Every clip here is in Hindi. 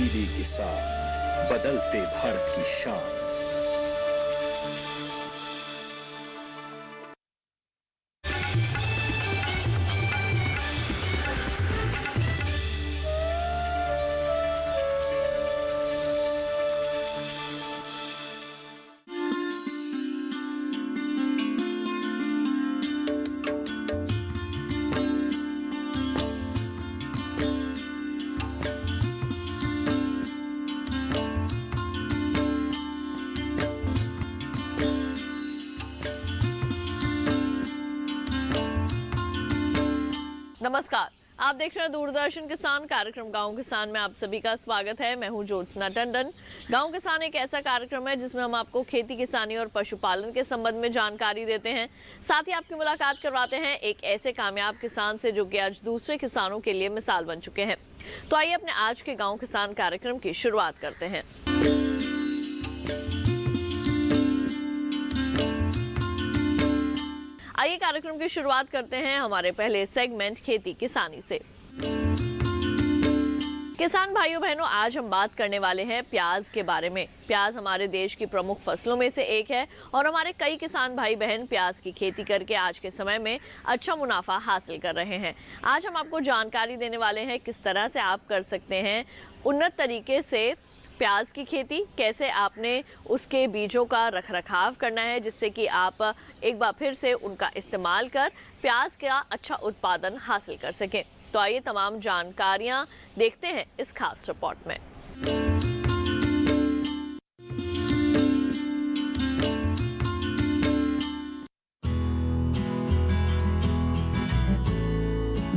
डीडी किसान, बदलते भारत की शान। नमस्कार, आप देख रहे हैं दूरदर्शन किसान कार्यक्रम गांव किसान में आप सभी का स्वागत है। मैं हूं ज्योत्सना टंडन। गांव किसान एक ऐसा कार्यक्रम है जिसमें हम आपको खेती किसानी और पशुपालन के संबंध में जानकारी देते हैं, साथ ही आपकी मुलाकात करवाते हैं एक ऐसे कामयाब किसान से जो कि आज दूसरे किसानों के लिए मिसाल बन चुके हैं। तो आइए अपने आज के गाँव किसान कार्यक्रम की शुरुआत करते हैं। आइए कार्यक्रम की शुरुआत करते हैं हमारे पहले सेगमेंट खेती किसानी से। किसान भाइयों बहनों, आज हम बात करने वाले हैं प्याज के बारे में। प्याज हमारे देश की प्रमुख फसलों में से एक है और हमारे कई किसान भाई बहन प्याज की खेती करके आज के समय में अच्छा मुनाफा हासिल कर रहे हैं। आज हम आपको जानकारी देने वाले हैं किस तरह से आप कर सकते हैं उन्नत तरीके से प्याज की खेती, कैसे आपने उसके बीजों का रखरखाव करना है जिससे कि आप एक बार फिर से उनका इस्तेमाल कर प्याज का अच्छा उत्पादन हासिल कर सकें। तो आइए तमाम जानकारियां देखते हैं इस खास रिपोर्ट में।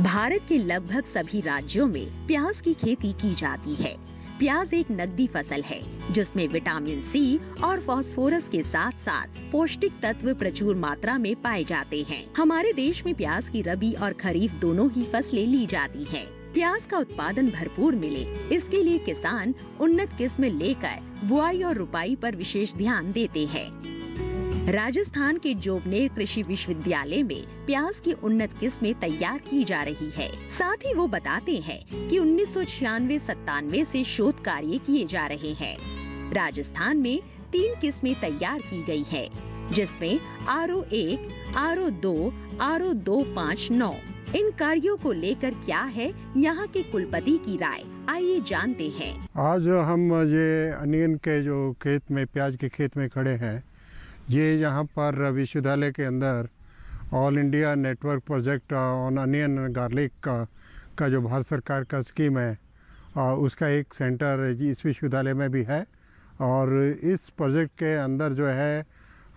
भारत के लगभग सभी राज्यों में प्याज की खेती की जाती है। प्याज एक नकदी फसल है जिसमें विटामिन सी और फास्फोरस के साथ साथ पौष्टिक तत्व प्रचुर मात्रा में पाए जाते हैं। हमारे देश में प्याज की रबी और खरीफ दोनों ही फसलें ली जाती हैं। प्याज का उत्पादन भरपूर मिले, इसके लिए किसान उन्नत किस्म लेकर बुआई और रुपाई पर विशेष ध्यान देते हैं। राजस्थान के जोबनेर कृषि विश्वविद्यालय में प्याज की उन्नत किस्में तैयार की जा रही है। साथ ही वो बताते हैं कि 1996-97 से शोध कार्य किए जा रहे हैं। राजस्थान में 3 किस्में तैयार की गई है, जिसमें RO1, RO2, RO259। इन कार्यों को लेकर क्या है यहाँ के कुलपति की राय, आइए जानते हैं। आज हम ये अनियन के जो खेत में, प्याज के खेत में खड़े हैं, ये यहाँ पर विश्वविद्यालय के अंदर all India network project on onion garlic का जो भारत सरकार का स्कीम है उसका एक सेंटर इस विश्वविद्यालय में भी है। और इस प्रोजेक्ट के अंदर जो है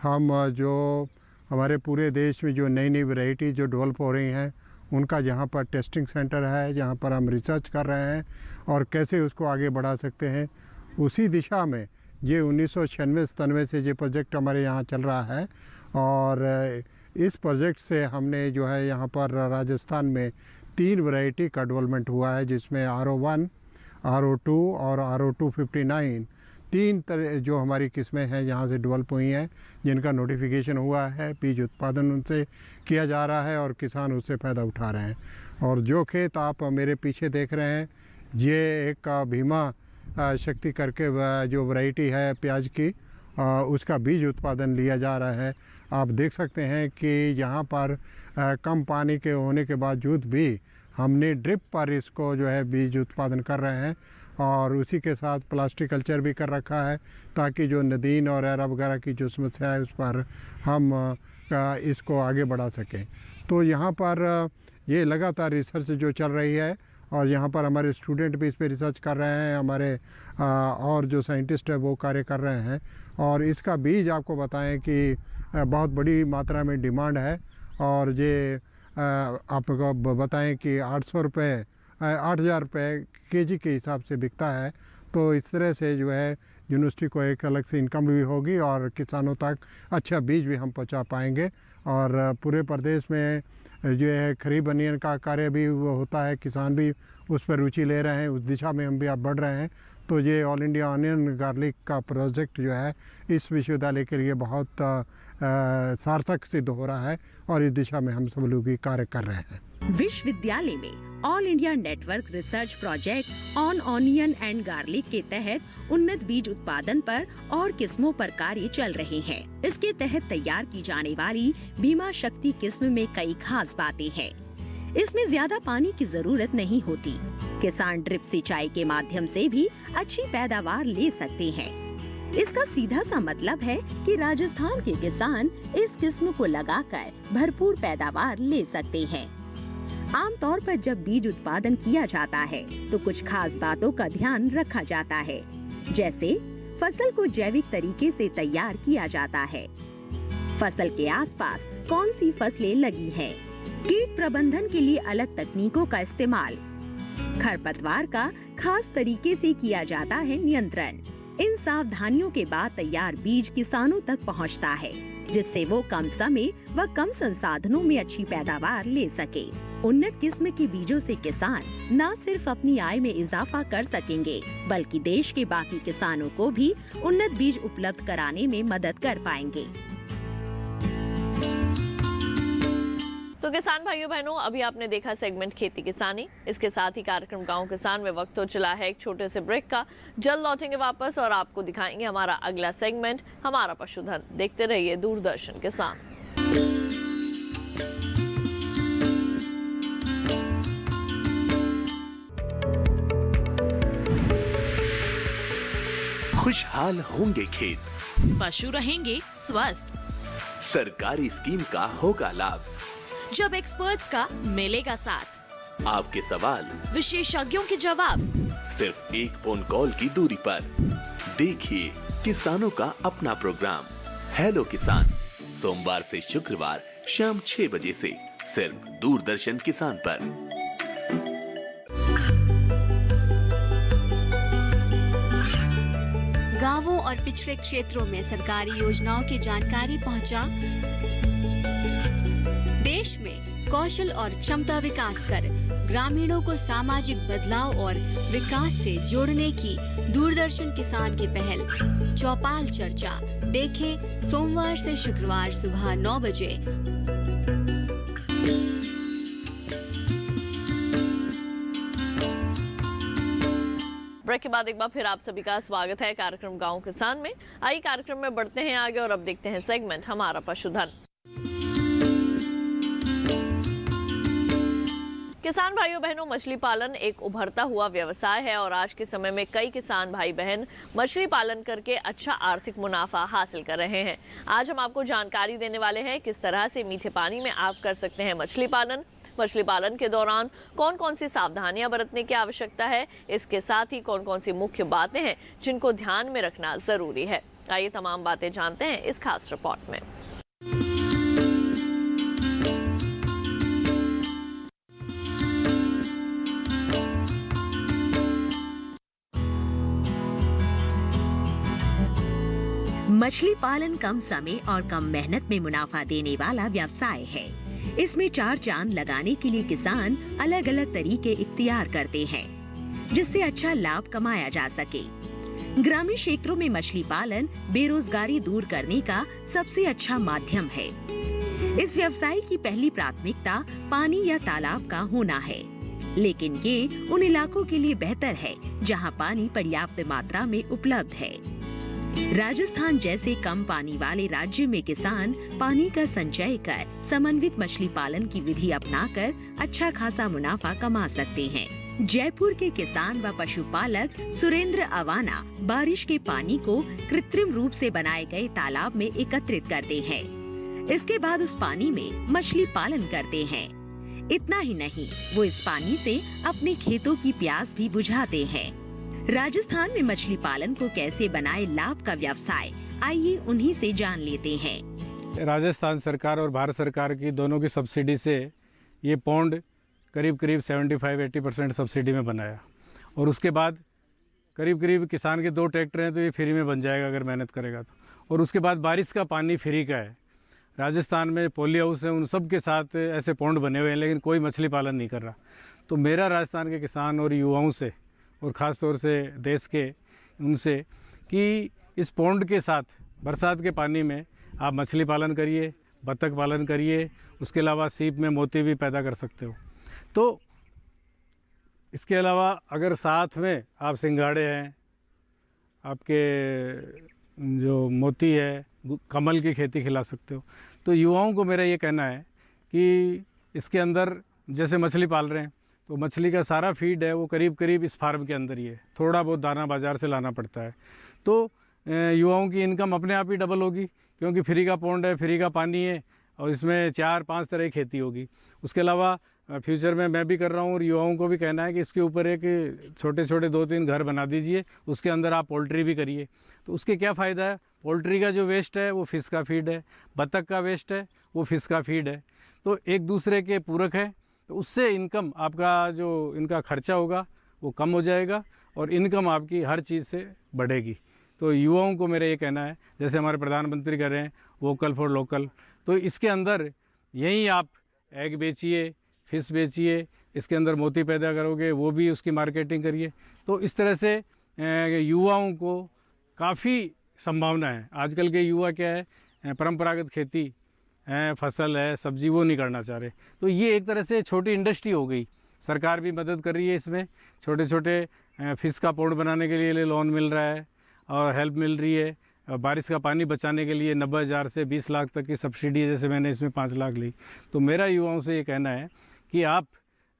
हम जो हमारे पूरे देश में जो नई नई वैरायटी जो डेवलप हो रही हैं उनका यहाँ पर टेस्टिंग सेंटर है, जहाँ पर हम रिसर्च कर रहे हैं और कैसे उसको आगे बढ़ा सकते हैं। उसी दिशा में ये 1996-97 से ये प्रोजेक्ट हमारे यहाँ चल रहा है और इस प्रोजेक्ट से हमने जो है यहाँ पर राजस्थान में 3 वैरायटी का डेवलपमेंट हुआ है, जिसमें RO1, RO2 और RO259 3 जो हमारी किस्में हैं यहाँ से डेवलप हुई हैं, जिनका नोटिफिकेशन हुआ है। बीज उत्पादन उनसे किया जा रहा है और किसान उससे फ़ायदा उठा रहे हैं। और जो खेत आप मेरे पीछे देख रहे हैं, ये एक भीमा शक्ति करके जो वैरायटी है प्याज की, उसका बीज उत्पादन लिया जा रहा है। आप देख सकते हैं कि यहाँ पर कम पानी के होने के बावजूद भी हमने ड्रिप पर इसको जो है बीज उत्पादन कर रहे हैं और उसी के साथ प्लास्टिक कल्चर भी कर रखा है ताकि जो नदीन और एरा वगैरह की जो समस्या है उस पर हम इसको आगे बढ़ा सकें। तो यहाँ पर ये लगातार रिसर्च जो चल रही है और यहाँ पर हमारे स्टूडेंट भी इस पर रिसर्च कर रहे हैं, हमारे और जो साइंटिस्ट है वो कार्य कर रहे हैं। और इसका बीज आपको बताएं कि बहुत बड़ी मात्रा में डिमांड है और ये आपको बताएं कि 8,000 रुपये केजी के हिसाब से बिकता है। तो इस तरह से जो है यूनिवर्सिटी को एक अलग से इनकम भी होगी और किसानों तक अच्छा बीज भी हम पहुँचा पाएंगे। और पूरे प्रदेश में जो है खरीफ अनियन का कार्य भी वो होता है, किसान भी उस पर रुचि ले रहे हैं, उस दिशा में हम भी आप बढ़ रहे हैं। तो ये ऑल इंडिया अनियन गार्लिक का प्रोजेक्ट जो है इस विश्वविद्यालय के लिए बहुत सार्थक सिद्ध हो रहा है और इस दिशा में हम सब लोग कार्य कर रहे हैं। विश्वविद्यालय में all India network research project on onion and garlic के तहत उन्नत बीज उत्पादन पर और किस्मों पर कार्य चल रहे हैं। इसके तहत तैयार की जाने वाली भीमा शक्ति किस्म में कई खास बातें हैं। इसमें ज्यादा पानी की जरूरत नहीं होती। किसान ड्रिप सिंचाई के माध्यम से भी अच्छी पैदावार ले सकते हैं। इसका सीधा सा मतलब है कि राजस्थान के किसान इस किस्म को लगाकर भरपूर पैदावार ले सकते हैं। आमतौर पर जब बीज उत्पादन किया जाता है तो कुछ खास बातों का ध्यान रखा जाता है, जैसे फसल को जैविक तरीके से तैयार किया जाता है, फसल के आसपास कौन सी फसलें लगी हैं, कीट प्रबंधन के लिए अलग तकनीकों का इस्तेमाल, खरपतवार का खास तरीके से किया जाता है नियंत्रण। इन सावधानियों के बाद तैयार बीज किसानों तक पहुंचता है, जिससे वो कम समय व कम संसाधनों में अच्छी पैदावार ले सके। उन्नत किस्म के बीजों से किसान न सिर्फ अपनी आय में इजाफा कर सकेंगे, बल्कि देश के बाकी किसानों को भी उन्नत बीज उपलब्ध कराने में मदद कर पाएंगे। तो किसान भाइयों बहनों, अभी आपने देखा सेगमेंट खेती किसानी। इसके साथ ही कार्यक्रम गांव किसान में वक्त हो चला है एक छोटे से ब्रेक का। जल्द लौटेंगे वापस और आपको दिखाएंगे हमारा अगला सेगमेंट, हमारा पशुधन। देखते रहिए दूरदर्शन किसान। खुशहाल होंगे खेत, पशु रहेंगे स्वस्थ, सरकारी स्कीम का होगा लाभ, जब एक्सपर्ट्स का मिलेगा साथ, आपके सवाल विशेषज्ञों के जवाब, सिर्फ एक फोन कॉल की दूरी पर। देखिए किसानों का अपना प्रोग्राम हेलो किसान, सोमवार से शुक्रवार शाम 6 बजे से सिर्फ दूरदर्शन किसान पर। गांवों और पिछड़े क्षेत्रों में सरकारी योजनाओं की जानकारी पहुंचा, देश में कौशल और क्षमता विकास कर ग्रामीणों को सामाजिक बदलाव और विकास से जोड़ने की दूरदर्शन किसान की पहल चौपाल चर्चा देखें सोमवार से शुक्रवार सुबह 9 बजे। ब्रेक के बाद एक बार फिर आप सभी का स्वागत है कार्यक्रम गांव किसान में। आइए कार्यक्रम में बढ़ते हैं आगे और अब देखते हैं सेगमेंट हमारा पशुधन। किसान भाइयों बहनों, मछली पालन एक उभरता हुआ व्यवसाय है और आज के समय में कई किसान भाई बहन मछली पालन करके अच्छा आर्थिक मुनाफा हासिल कर रहे हैं। आज हम आपको जानकारी देने वाले हैं किस तरह से मीठे पानी में आप कर सकते हैं मछली पालन। मछली पालन के दौरान कौन कौन सी सावधानियां बरतने की आवश्यकता है, इसके साथ ही कौन कौन सी मुख्य बातें हैं जिनको ध्यान में रखना जरूरी है। आइए तमाम बातें जानते हैं इस खास रिपोर्ट में। मछली पालन कम समय और कम मेहनत में मुनाफा देने वाला व्यवसाय है। इसमें 4 चांद लगाने के लिए किसान अलग अलग तरीके इख्तियार करते हैं, जिससे अच्छा लाभ कमाया जा सके। ग्रामीण क्षेत्रों में मछली पालन बेरोजगारी दूर करने का सबसे अच्छा माध्यम है। इस व्यवसाय की पहली प्राथमिकता पानी या तालाब का होना है, लेकिन ये उन इलाकों के लिए बेहतर है जहां पानी पर्याप्त मात्रा में उपलब्ध है। राजस्थान जैसे कम पानी वाले राज्य में किसान पानी का संचय कर समन्वित मछली पालन की विधि अपनाकर अच्छा खासा मुनाफा कमा सकते हैं। जयपुर के किसान व पशुपालक सुरेंद्र अवाना बारिश के पानी को कृत्रिम रूप से बनाए गए तालाब में एकत्रित करते हैं। इसके बाद उस पानी में मछली पालन करते हैं। इतना ही नहीं, वो इस पानी से अपने खेतों की प्यास भी बुझाते हैं। राजस्थान में मछली पालन को कैसे बनाए लाभ का व्यवसाय, आइए उन्हीं से जान लेते हैं। राजस्थान सरकार और भारत सरकार की दोनों की सब्सिडी से ये पौंड करीब 75-80% सब्सिडी में बनाया, और उसके बाद करीब किसान के 2 ट्रैक्टर हैं तो ये फ्री में बन जाएगा अगर मेहनत करेगा तो। और उसके बाद बारिश का पानी फ्री का है। राजस्थान में पोली हाउस है, उन सब के साथ ऐसे पौंड बने हुए हैं, लेकिन कोई मछली पालन नहीं कर रहा। तो मेरा राजस्थान के किसान और युवाओं से और ख़ास तौर से देश के उनसे कि इस पौंड के साथ बरसात के पानी में आप मछली पालन करिए, बतख पालन करिए, उसके अलावा सीप में मोती भी पैदा कर सकते हो। तो इसके अलावा अगर साथ में आप सिंघाड़े हैं, आपके जो मोती है, कमल की खेती खिला सकते हो। तो युवाओं को मेरा ये कहना है कि इसके अंदर जैसे मछली पाल रहे हैं तो मछली का सारा फीड है वो करीब करीब इस फार्म के अंदर ही है, थोड़ा बहुत दाना बाज़ार से लाना पड़ता है। तो युवाओं की इनकम अपने आप ही डबल होगी, क्योंकि फ्री का पॉन्ड है, फ्री का पानी है और इसमें 4-5 तरह की खेती होगी। उसके अलावा फ्यूचर में मैं भी कर रहा हूँ और युवाओं को भी कहना है कि इसके ऊपर एक छोटे छोटे 2-3 घर बना दीजिए, उसके अंदर आप पोल्ट्री भी करिए। तो उसके क्या फ़ायदा है, पोल्ट्री का जो वेस्ट है वो फिश का फीड है, बतख का वेस्ट है वो फिश का फीड है, तो एक दूसरे के पूरक है। तो उससे इनकम आपका जो इनका खर्चा होगा वो कम हो जाएगा और इनकम आपकी हर चीज़ से बढ़ेगी। तो युवाओं को मेरा ये कहना है, जैसे हमारे प्रधानमंत्री कर रहे हैं वोकल फॉर लोकल, तो इसके अंदर यहीं आप एग बेचिए, फिश बेचिए, इसके अंदर मोती पैदा करोगे वो भी उसकी मार्केटिंग करिए। तो इस तरह से युवाओं को काफ़ी संभावना है। आजकल के युवा क्या है, परंपरागत खेती है, फसल है, सब्जी वो नहीं करना चाह रहे। तो ये एक तरह से छोटी इंडस्ट्री हो गई। सरकार भी मदद कर रही है इसमें, छोटे छोटे फिश का पॉन्ड बनाने के लिए लोन मिल रहा है और हेल्प मिल रही है। बारिश का पानी बचाने के लिए 90,000 से 20 लाख तक की सब्सिडी है, जैसे मैंने इसमें 5 लाख ली। तो मेरा युवाओं से ये कहना है कि आप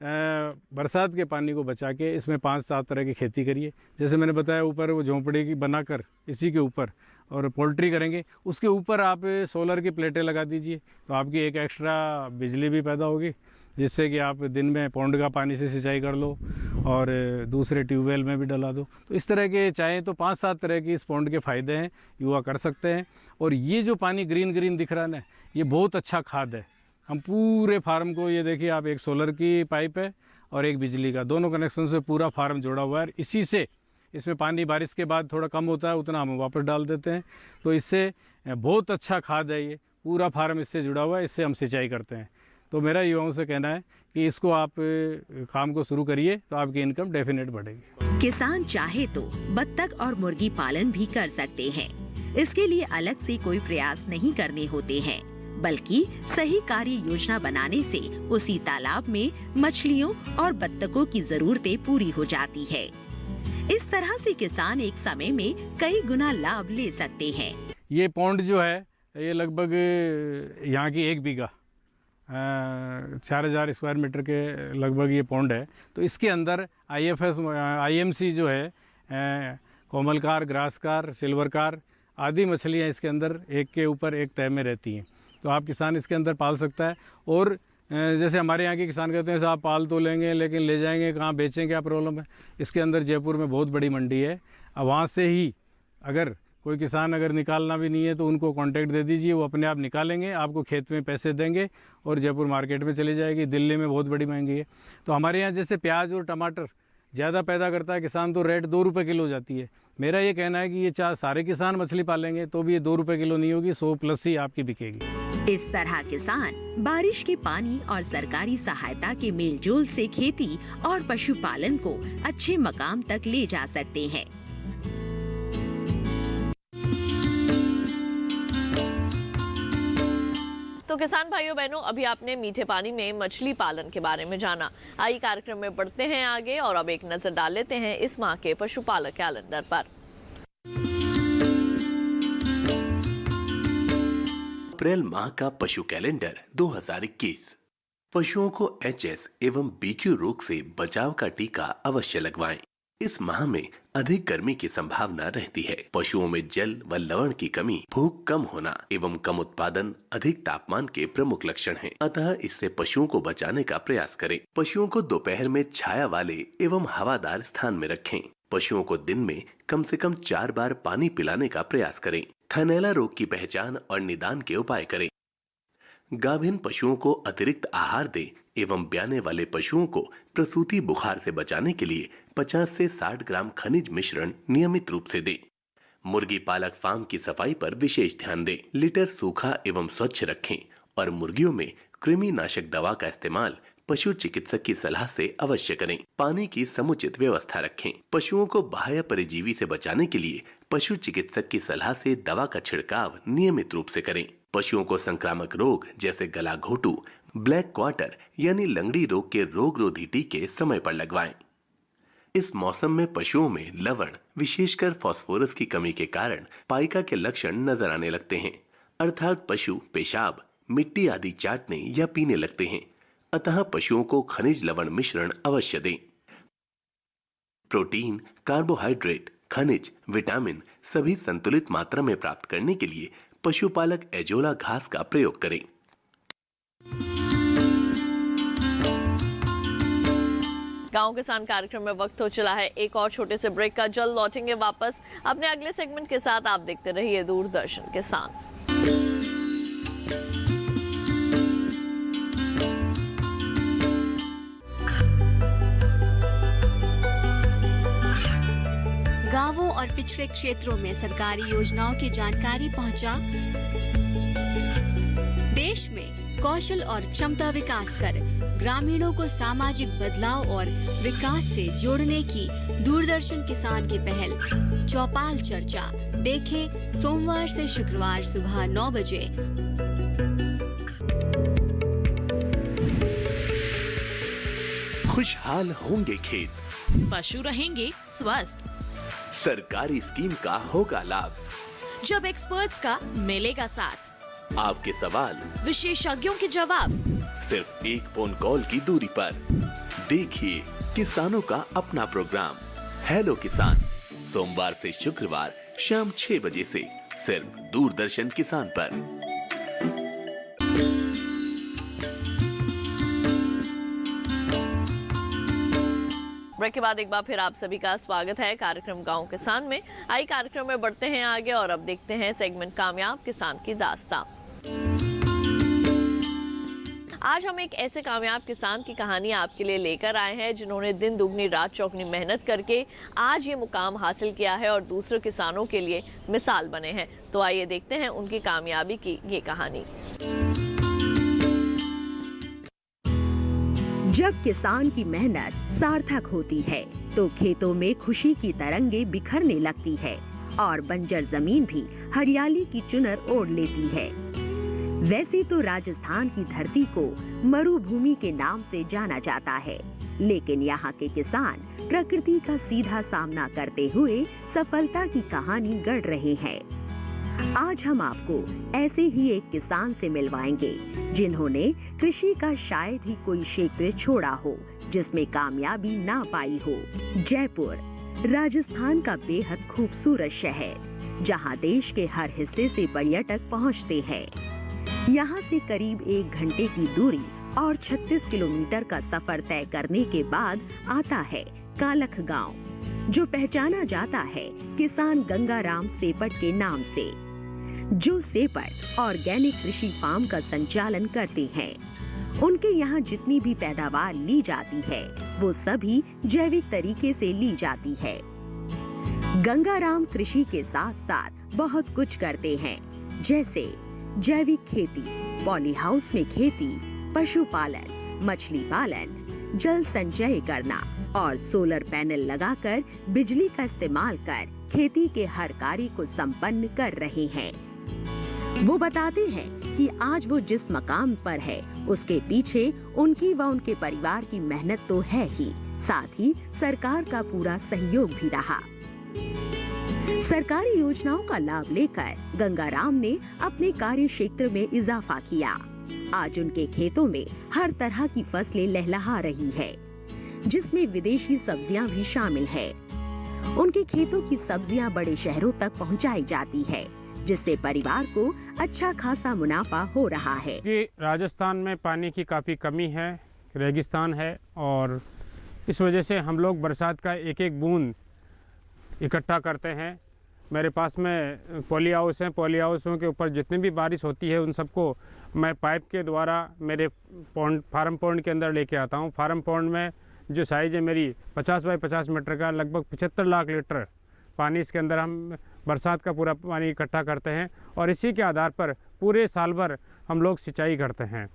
बरसात के पानी को बचा के इसमें 5-7 तरह की खेती करिए। जैसे मैंने बताया ऊपर वो झोंपड़ी की बनाकर इसी के ऊपर और पोल्ट्री करेंगे, उसके ऊपर आप सोलर की प्लेटें लगा दीजिए, तो आपकी एक एक्स्ट्रा बिजली भी पैदा होगी, जिससे कि आप दिन में पौंड का पानी से सिंचाई कर लो और दूसरे ट्यूबवेल में भी डला दो। तो इस तरह के चाहें तो 5-7 तरह की इस पौंड के फ़ायदे हैं, युवा कर सकते हैं। और ये जो पानी ग्रीन ग्रीन दिख रहा है ना, ये बहुत अच्छा खाद है। हम पूरे फार्म को, ये देखिए आप, एक सोलर की पाइप है और एक बिजली का, दोनों कनेक्शन से पूरा फार्म जुड़ा हुआ है। इसी से इसमें पानी बारिश के बाद थोड़ा कम होता है, उतना हम वापस डाल देते हैं। तो इससे बहुत अच्छा खाद है, ये पूरा फार्म इससे जुड़ा हुआ है, इससे हम सिंचाई करते हैं। तो मेरा युवाओं से कहना है कि इसको आप काम को शुरू करिए तो आपकी इनकम डेफिनेट बढ़ेगी। किसान चाहे तो बत्तख और मुर्गी पालन भी कर सकते हैं। इसके लिए अलग से कोई प्रयास नहीं करने होते हैं, बल्कि सही कार्य योजना बनाने से उसी तालाब में मछलियों और बत्तखों की जरूरतें पूरी हो जाती है। इस तरह से किसान एक समय में कई गुना लाभ ले सकते हैं। ये पौंड जो है ये लगभग यहाँ की 1 बीघा 4000 स्क्वायर मीटर के लगभग ये पौंड है। तो इसके अंदर IMC जो है, कोमलकार, ग्रासकार, सिल्वरकार आदि मछलियाँ इसके अंदर एक के ऊपर एक तय में रहती हैं। तो आप किसान इसके अंदर पाल सकता है। और जैसे हमारे यहाँ के किसान कहते हैं साहब पाल तो लेंगे लेकिन ले जाएंगे कहाँ, बेचें, क्या प्रॉब्लम है। इसके अंदर जयपुर में बहुत बड़ी मंडी है, अब वहाँ से ही अगर कोई किसान अगर निकालना भी नहीं है तो उनको कांटेक्ट दे दीजिए, वो अपने आप निकालेंगे, आपको खेत में पैसे देंगे और जयपुर मार्केट में चली जाएगी। दिल्ली में बहुत बड़ी महंगी है। तो हमारे यहाँ जैसे प्याज और टमाटर ज़्यादा पैदा करता है किसान, तो रेट 2 रुपये किलो जाती है। मेरा ये कहना है कि ये सारे किसान मछली पालेंगे तो भी ये 2 रुपये किलो नहीं होगी, 100+ ही आपकी बिकेगी। इस तरह किसान बारिश के पानी और सरकारी सहायता के मेलजोल से खेती और पशुपालन को अच्छे मकाम तक ले जा सकते हैं। तो किसान भाइयों बहनों, अभी आपने मीठे पानी में मछली पालन के बारे में जाना। आइए कार्यक्रम में बढ़ते हैं आगे और अब एक नजर डाल लेते हैं इस माह के पशुपालक कैलेंडर पर। अप्रैल माह का पशु कैलेंडर 2021। पशुओं को HS एवं BQ रोग से बचाव का टीका अवश्य लगवाएं। इस माह में अधिक गर्मी की संभावना रहती है। पशुओं में जल व लवण की कमी, भूख कम होना एवं कम उत्पादन अधिक तापमान के प्रमुख लक्षण हैं। अतः इससे पशुओं को बचाने का प्रयास करें। पशुओं को दोपहर में छाया वाले एवं हवादार स्थान में रखें। पशुओं को दिन में कम से कम 4 बार पानी पिलाने का प्रयास करें। थनैला रोग की पहचान और निदान के उपाय करें। गाभिन पशुओं को अतिरिक्त आहार दें एवं ब्याने वाले पशुओं को प्रसूति बुखार से बचाने के लिए 50 से 60 ग्राम खनिज मिश्रण नियमित रूप से दें। मुर्गी पालक फार्म की सफाई पर विशेष ध्यान दें। लिटर सूखा एवं स्वच्छ रखें और मुर्गियों में कृमिनाशक दवा का इस्तेमाल पशु चिकित्सक की सलाह से अवश्य करें। पानी की समुचित व्यवस्था रखें। पशुओं को बाह्य परजीवी से बचाने के लिए पशु चिकित्सक की सलाह से दवा का छिड़काव नियमित रूप से करें। पशुओं को संक्रामक रोग जैसे गला घोटू, ब्लैक क्वार्टर यानी लंगड़ी रोग के रोग रोधी टीके समय पर लगवाएं। इस मौसम में पशुओं में लवण, विशेषकर फास्फोरस की कमी के कारण पाइका के लक्षण नजर आने लगते हैं, अर्थात पशु पेशाब, मिट्टी आदि चाटने या पीने लगते हैं। अतः पशुओं को खनिज लवण मिश्रण अवश्य दें। प्रोटीन, कार्बोहाइड्रेट, खनिज, विटामिन सभी संतुलित मात्रा में प्राप्त करने के लिए पशुपालक एजोला घास का प्रयोग करें। गांव किसान कार्यक्रम में वक्त हो चला है एक और छोटे से ब्रेक का। जल्द लौटेंगे वापस अपने अगले सेगमेंट के साथ। आप देखते रहिए दूरदर्शन किसान। गांवों और पिछड़े क्षेत्रों में सरकारी योजनाओं की जानकारी पहुंचा। देश में कौशल और क्षमता विकास कर ग्रामीणों को सामाजिक बदलाव और विकास से जोड़ने की दूरदर्शन किसान की पहल चौपाल चर्चा देखें सोमवार से शुक्रवार सुबह 9 बजे। खुशहाल होंगे खेत, पशु रहेंगे स्वस्थ, सरकारी स्कीम का होगा लाभ, जब एक्सपर्ट्स का मिलेगा साथ, आपके सवाल विशेषज्ञों के जवाब, सिर्फ एक फोन कॉल की दूरी पर। देखिए किसानों का अपना प्रोग्राम हेलो किसान, सोमवार से शुक्रवार शाम 6 बजे से सिर्फ दूरदर्शन किसान पर। ब्रेक के बाद एक बार फिर आप सभी का स्वागत है कार्यक्रम गांव किसान में। आई कार्यक्रम में बढ़ते हैं आगे और अब देखते हैं सेगमेंट कामयाब किसान की दास्तां। आज हम एक ऐसे कामयाब किसान की कहानी आपके लिए लेकर आए हैं जिन्होंने दिन दुगनी रात चौगनी मेहनत करके आज ये मुकाम हासिल किया है और दूसरे किसानों के लिए मिसाल बने हैं। तो आइए देखते हैं उनकी कामयाबी की ये कहानी। जब किसान की मेहनत सार्थक होती है तो खेतों में खुशी की तरंगे बिखरने लगती है और बंजर जमीन भी हरियाली की चुनर ओढ़ लेती है। वैसे तो राजस्थान की धरती को मरुभूमि के नाम से जाना जाता है, लेकिन यहाँ के किसान प्रकृति का सीधा सामना करते हुए सफलता की कहानी गढ़ रहे हैं। आज हम आपको ऐसे ही एक किसान से मिलवाएंगे जिन्होंने कृषि का शायद ही कोई क्षेत्र छोड़ा हो जिसमें कामयाबी ना पाई हो। जयपुर राजस्थान का बेहद खूबसूरत शहर, जहां देश के हर हिस्से से पर्यटक पहुंचते हैं। यहां से करीब 1 घंटे की दूरी और 36 किलोमीटर का सफर तय करने के बाद आता है कालख गांव, जो पहचाना जाता है किसान गंगाराम सेपट के नाम से, जो सेपट ऑर्गेनिक कृषि फार्म का संचालन करते हैं। उनके यहाँ जितनी भी पैदावार ली जाती है वो सभी जैविक तरीके से ली जाती है। गंगाराम कृषि के साथ साथ बहुत कुछ करते हैं, जैसे जैविक खेती, पॉली हाउस में खेती, पशुपालन, मछली पालन, जल संचय करना और सोलर पैनल लगाकर बिजली का इस्तेमाल कर खेती के हर कार्य को संपन्न कर रहे हैं। वो बताते हैं कि आज वो जिस मकाम पर है उसके पीछे उनकी व उनके परिवार की मेहनत तो है ही, साथ ही सरकार का पूरा सहयोग भी रहा। सरकारी योजनाओं का लाभ लेकर गंगाराम ने अपने कार्य क्षेत्र में इजाफा किया। आज उनके खेतों में हर तरह की फसलें लहलहा रही है, जिसमें विदेशी सब्जियां भी शामिल है। उनके खेतों की सब्जियां बड़े शहरों तक पहुंचाई जाती है, जिससे परिवार को अच्छा खासा मुनाफा हो रहा है। कि राजस्थान में पानी की काफ़ी कमी है, रेगिस्तान है, और इस वजह से हम लोग बरसात का एक एक बूंद इकट्ठा करते हैं। मेरे पास में पॉली हाउस हैं, पॉली हाउसों के ऊपर जितनी भी बारिश होती है उन सबको मैं पाइप के द्वारा मेरे फार्म पॉन्ड के अंदर लेके आता हूँ। फार्म पॉन्ड में जो साइज़ है मेरी 50 बाई 50 मीटर का, लगभग 75 लाख लीटर पानी इसके अंदर हम बरसात का पूरा पानी इकट्ठा करते हैं और इसी के आधार पर पूरे साल भर हम लोग सिंचाई करते हैं।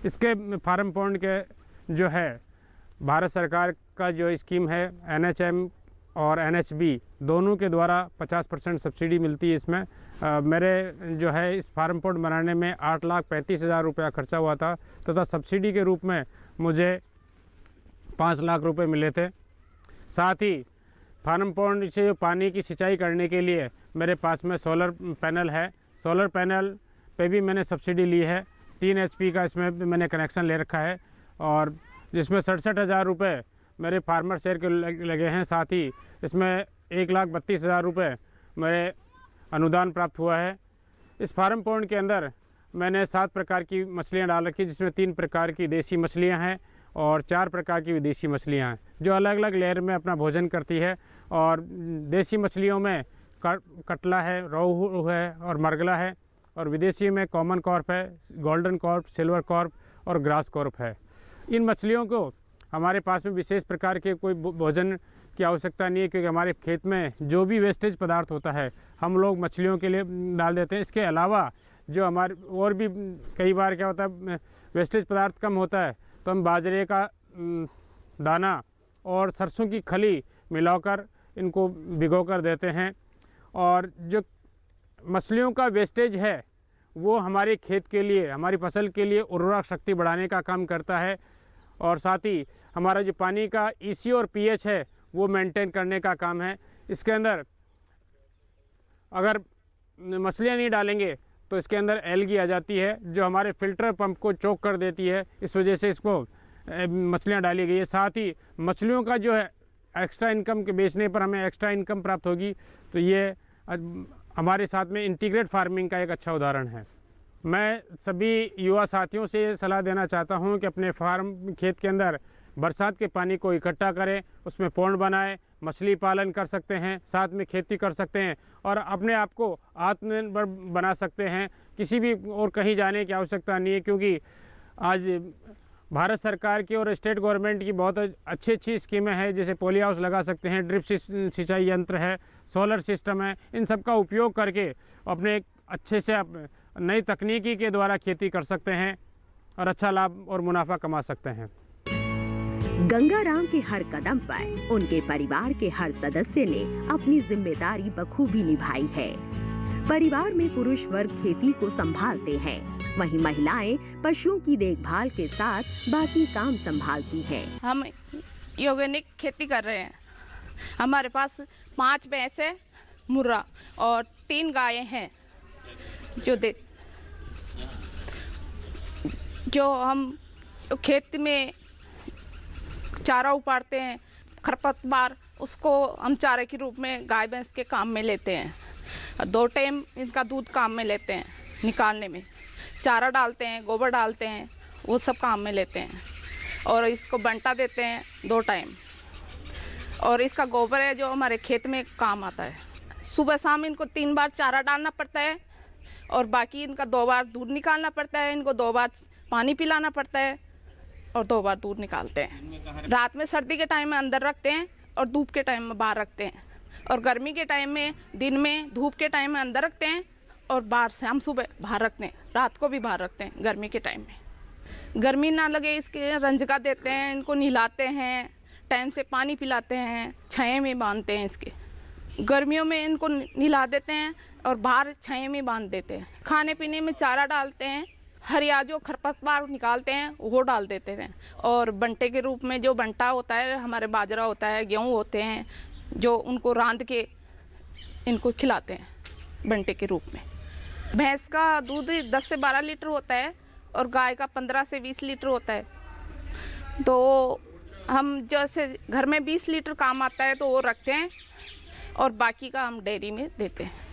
इसके फार्म पॉन्ड के जो है भारत सरकार का जो स्कीम है NHM और NHB दोनों के द्वारा 50% सब्सिडी मिलती है। इसमें मेरे जो है इस फार्म पॉन्ड बनाने में 8,35,000 रुपया खर्चा हुआ था तथा सब्सिडी के रूप में मुझे 5 लाख रुपए मिले थे। साथ ही फार्म पॉन्ड से जो पानी की सिंचाई करने के लिए मेरे पास में सोलर पैनल है। सोलर पैनल पे भी मैंने सब्सिडी ली है। 3 HP का इसमें मैंने कनेक्शन ले रखा है और जिसमें 67,000 रुपये मेरे फार्मर शेयर के लगे हैं। साथ ही इसमें 1,32,000 रुपये मेरे अनुदान प्राप्त हुआ है। इस फार्म पॉन्ड के अंदर मैंने 7 प्रकार की मछलियाँ डाल रखी, जिसमें 3 प्रकार की देसी मछलियाँ हैं और 4 प्रकार की विदेशी मछलियाँ हैं, जो अलग अलग लेयर में अपना भोजन करती है। और देसी मछलियों में कटला है, रोहू है और मरगला है, और विदेशी में कॉमन कॉर्प है, गोल्डन कॉर्प, सिल्वर कॉर्प और ग्रास कॉर्प है। इन मछलियों को हमारे पास में विशेष प्रकार के कोई भोजन की आवश्यकता नहीं है, क्योंकि हमारे खेत में जो भी वेस्टेज पदार्थ होता है हम लोग मछलियों के लिए डाल देते हैं। इसके अलावा जो हमारे और भी कई बार क्या होता है, वेस्टेज पदार्थ कम होता है तो हम बाजरे का दाना और सरसों की खली मिलाकर इनको भिगो कर देते हैं। और जो मछलियों का वेस्टेज है वो हमारे खेत के लिए, हमारी फसल के लिए उर्वरक शक्ति बढ़ाने का काम करता है। और साथ ही हमारा जो पानी का EC और pH है वो मेंटेन करने का काम है। इसके अंदर अगर मछलियाँ नहीं डालेंगे तो इसके अंदर एल्गी आ जाती है, जो हमारे फिल्टर पंप को चोक कर देती है। इस वजह से इसको मछलियाँ डाली गई है। साथ ही मछलियों का जो है एक्स्ट्रा इनकम के बेचने पर हमें एक्स्ट्रा इनकम प्राप्त होगी, तो ये हमारे साथ में इंटीग्रेट फार्मिंग का एक अच्छा उदाहरण है। मैं सभी युवा साथियों से ये सलाह देना चाहता हूँ कि अपने फार्म खेत के अंदर बरसात के पानी को इकट्ठा करें, उसमें पॉन्ड बनाएं, मछली पालन कर सकते हैं, साथ में खेती कर सकते हैं और अपने आप को आत्मनिर्भर बना सकते हैं। किसी भी और कहीं जाने की आवश्यकता नहीं है, क्योंकि आज भारत सरकार की और स्टेट गवर्नमेंट की बहुत अच्छी स्कीमें हैं, जैसे पोली हाउस लगा सकते हैं, ड्रिप सिंचाई यंत्र है, सोलर सिस्टम है। इन सब का उपयोग करके अपने अच्छे से नई तकनीकी के द्वारा खेती कर सकते हैं और अच्छा लाभ और मुनाफा कमा सकते हैं। गंगाराम के हर कदम पर उनके परिवार के हर सदस्य ने अपनी जिम्मेदारी बखूबी निभाई है। परिवार में पुरुष वर्ग खेती को संभालते हैं, वहीं महिलाएं पशुओं की देखभाल के साथ बाकी काम संभालती हैं। हम ऑर्गेनिक खेती कर रहे हैं। हमारे पास 5 भैंस है, मुर्रा और 3 गायें हैं, जो हम खेत में चारा उपाड़ते हैं, खरपतवार, उसको हम चारे के रूप में गाय भैंस के काम में लेते हैं। 2 टाइम इनका दूध काम में लेते हैं, निकालने में चारा डालते हैं, गोबर डालते हैं, वो सब काम में लेते हैं। और इसको बंटा देते हैं 2 टाइम। और इसका गोबर है जो हमारे खेत में काम आता है। सुबह शाम इनको 3 बार चारा डालना पड़ता है और बाकी इनका 2 बार दूध निकालना पड़ता है। इनको 2 बार पानी पिलाना पड़ता है और 2 बार दूध निकालते हैं। रात में सर्दी के टाइम में अंदर रखते हैं और धूप के टाइम में बाहर रखते हैं। और गर्मी के टाइम में दिन में, धूप के टाइम में अंदर रखते हैं और बाहर शाम सुबह बाहर रखते हैं, रात को भी बाहर रखते हैं गर्मी के टाइम में। गर्मी ना लगे इसके रंजका देते हैं, इनको नहलाते हैं, टाइम से पानी पिलाते हैं, छाया में बांधते हैं। इसके गर्मियों में इनको नहला देते हैं और बाहर छाया में बांध देते हैं। खाने पीने में चारा डालते हैं, हरिया जो खरपतवार निकालते हैं वो डाल देते हैं। और बंटे के रूप में जो बंटा होता है, हमारे बाजरा होता है, गेहूँ होते हैं, जो उनको रांध के इनको खिलाते हैं बंटे के रूप में। भैंस का दूध 10 से 12 लीटर होता है और गाय का 15 से 20 लीटर होता है। तो हम जैसे घर में 20 लीटर काम आता है तो वो रखते हैं और बाकी का हम डेयरी में देते हैं।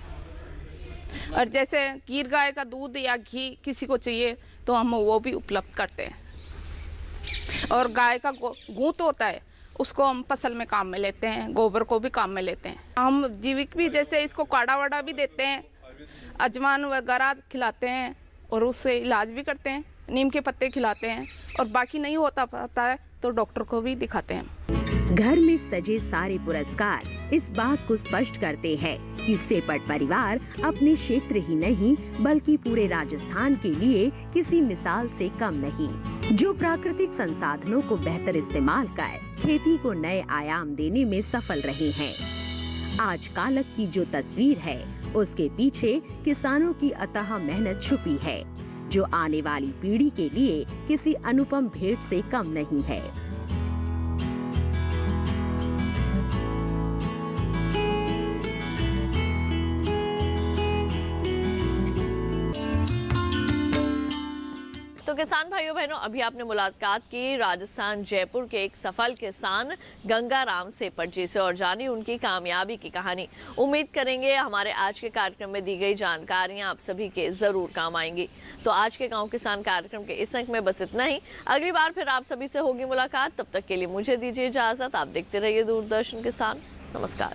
और जैसे गिर गाय का दूध या घी किसी को चाहिए तो हम वो भी उपलब्ध करते हैं। और गाय का गूंत होता है, उसको हम फसल में काम में लेते हैं, गोबर को भी काम में लेते हैं। हम जीविक भी जैसे इसको काढ़ा वाड़ा भी देते हैं, अजवान वगैरह खिलाते हैं और उससे इलाज भी करते हैं, नीम के पत्ते खिलाते हैं। और बाकी नहीं होता पाता है तो डॉक्टर को भी दिखाते हैं। घर में सजे सारे पुरस्कार इस बात को स्पष्ट करते हैं कि सेपट परिवार अपने क्षेत्र ही नहीं बल्कि पूरे राजस्थान के लिए किसी मिसाल से कम नहीं, जो प्राकृतिक संसाधनों को बेहतर इस्तेमाल कर खेती को नए आयाम देने में सफल रहे हैं। आज कालक की जो तस्वीर है उसके पीछे किसानों की अथाह मेहनत छुपी है, जो आने वाली पीढ़ी के लिए किसी अनुपम भेंट से कम नहीं है। किसान भाइयों बहनों, अभी आपने मुलाकात की राजस्थान जयपुर के एक सफल किसान गंगाराम सेपट जी से और जानी उनकी कामयाबी की कहानी। उम्मीद करेंगे हमारे आज के कार्यक्रम में दी गई जानकारियां आप सभी के जरूर काम आएंगी। तो आज के गांव किसान कार्यक्रम के इस अंक में बस इतना ही। अगली बार फिर आप सभी से होगी मुलाकात। तब तक के लिए मुझे दीजिए इजाजत। आप देखते रहिए दूरदर्शन किसान। नमस्कार।